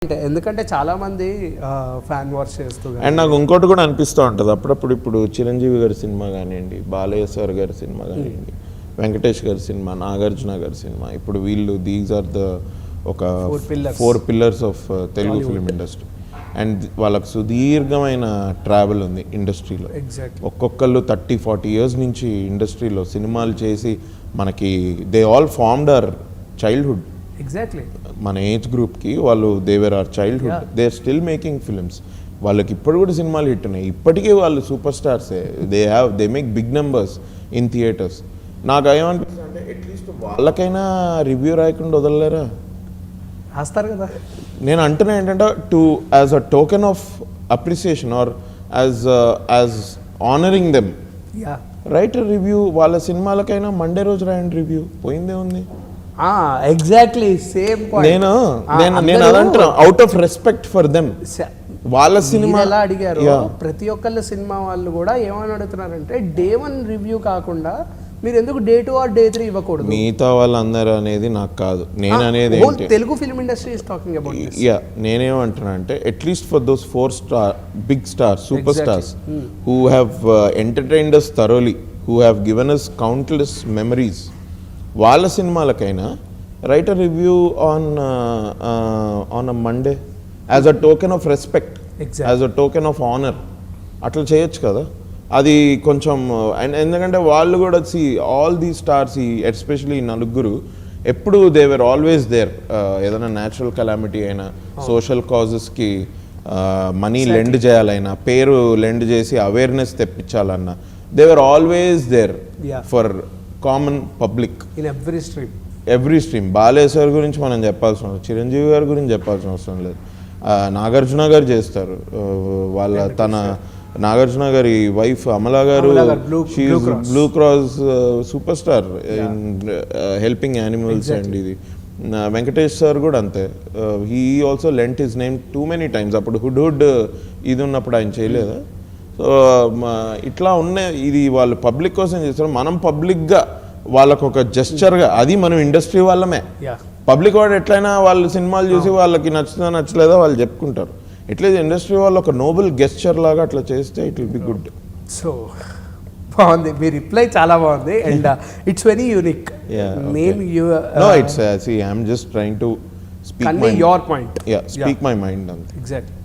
అంటే ఎందుకంటే చాలా మంది ఫ్యాన్ వార్స్ చేస్తూ అండ్ నాకు ఇంకోటి కూడా అనిపిస్తూ ఉంటుంది అప్పుడప్పుడు. ఇప్పుడు చిరంజీవి గారి సినిమా కానివ్వండి, బాలయ్య సార్ గారి సినిమా కానివ్వండి, వెంకటేష్ గారి సినిమా, నాగార్జున గారి సినిమా, ఇప్పుడు వీళ్ళు దీస్ ఆర్ ద ఒక 4 pillars of Telugu film industry. And వాళ్ళకు సుదీర్ఘమైన ట్రావెల్ ఉంది ఇండస్ట్రీలో. ఒక్కొక్కళ్ళు 30-40 ఇయర్స్ నుంచి ఇండస్ట్రీలో సినిమాలు చేసి మనకి they all formed our childhood. Exactly మన ఏజ్ గ్రూప్కి వాళ్ళు they were our childhood. They are still making films. వాళ్ళకి ఇప్పుడు కూడా సినిమాలు హిట్ ఉన్నాయి. ఇప్పటికీ వాళ్ళు సూపర్ స్టార్సే. They make big numbers in theatres. నాకు ఏమనిపిస్తుంది అంటే అట్లీస్ట్ వాళ్ళకైనా రివ్యూ రాయకుండా వదలలేరా? రాస్తారు కదా. నేను అంటున్నా ఏంటంటే as a token of appreciation or as honouring them right review. వాళ్ళ సినిమాలకైనా మండే రోజు రాయండి రివ్యూ, పోయిందే ఉంది. ఎగ్జాక్ట్లీ సేమ్ నేను అదంటున్నా out of respect for them. వాళ్ళ సినిమా ఎలా అడిగారు, ప్రతి ఒక్కళ్ళ సినిమా వాళ్ళు కూడా ఏమని అడుగుతున్నారంటే Day 1 రివ్యూ కాకుండా మీరు ఎందుకు Day 2 ఆర్ Day 3 ఇవ్వకూడదు? మిగతా వాళ్ళందరూ అనేది నాకు కాదు, నేను అనేది Telugu film industry is talking about. నేనేమంటున్నా అంటే at least for those 4 big stars, super stars who have entertained us thoroughly, who have given us countless memories, వాళ్ళ సినిమాలకైనా write a review on a Monday as a token of respect, as a token of honour. అట్లా చేయొచ్చు కదా. అది కొంచెం ఎందుకంటే వాళ్ళు కూడా ఆల్ దీ స్టార్స్, ఎస్పెషలీ ఈ నలుగురు ఎప్పుడు దే వర్ ఆల్వేస్ దేర్. ఏదైనా న్యాచురల్ కెలామిటీ అయినా, సోషల్ కాజెస్కి మనీ లెండ్ చేయాలైనా, పేరు లెండ్ చేసి అవేర్నెస్ తెప్పించాలన్నా, they were always there for common public in every stream. Balayya sir గురించి మనం చెప్పాల్సిన అవసరం, చిరంజీవి గారి గురించి చెప్పాల్సిన అవసరం లేదు. నాగార్జున గారు చేస్తారు. తన నాగార్జున గారి వైఫ్ అమలా గారు, Blue Cross super star in helping animals. And ఇది వెంకటేష్ సార్ కూడా అంతే. He also lent his name too many times. అప్పుడు హుడ్ ఇది ఉన్నప్పుడు ఆయన చేయలేదా? సో ఇట్లా ఇది వాళ్ళు పబ్లిక్ కోసం చేస్తారు. మనం పబ్లిక్గా వాళ్ళకు ఒక జెస్చర్గా, అది మనం ఇండస్ట్రీ వాళ్ళమే. పబ్లిక్ వాడు ఎట్లయినా వాళ్ళు సినిమాలు చూసి వాళ్ళకి నచ్చుతుందా నచ్చలేదా వాళ్ళు చెప్పుకుంటారు. ఎట్లయితే ఇండస్ట్రీ వాళ్ళు ఒక నోబెల్ గెస్చర్ లాగా అట్లా చేస్తే it will be good. So బాగుంది మీ రిప్లై, చాలా బాగుంది. And it's very unique. I'm just trying to speak your point. Speak my mind అంతే. ఎగ్జాక్ట్లీ.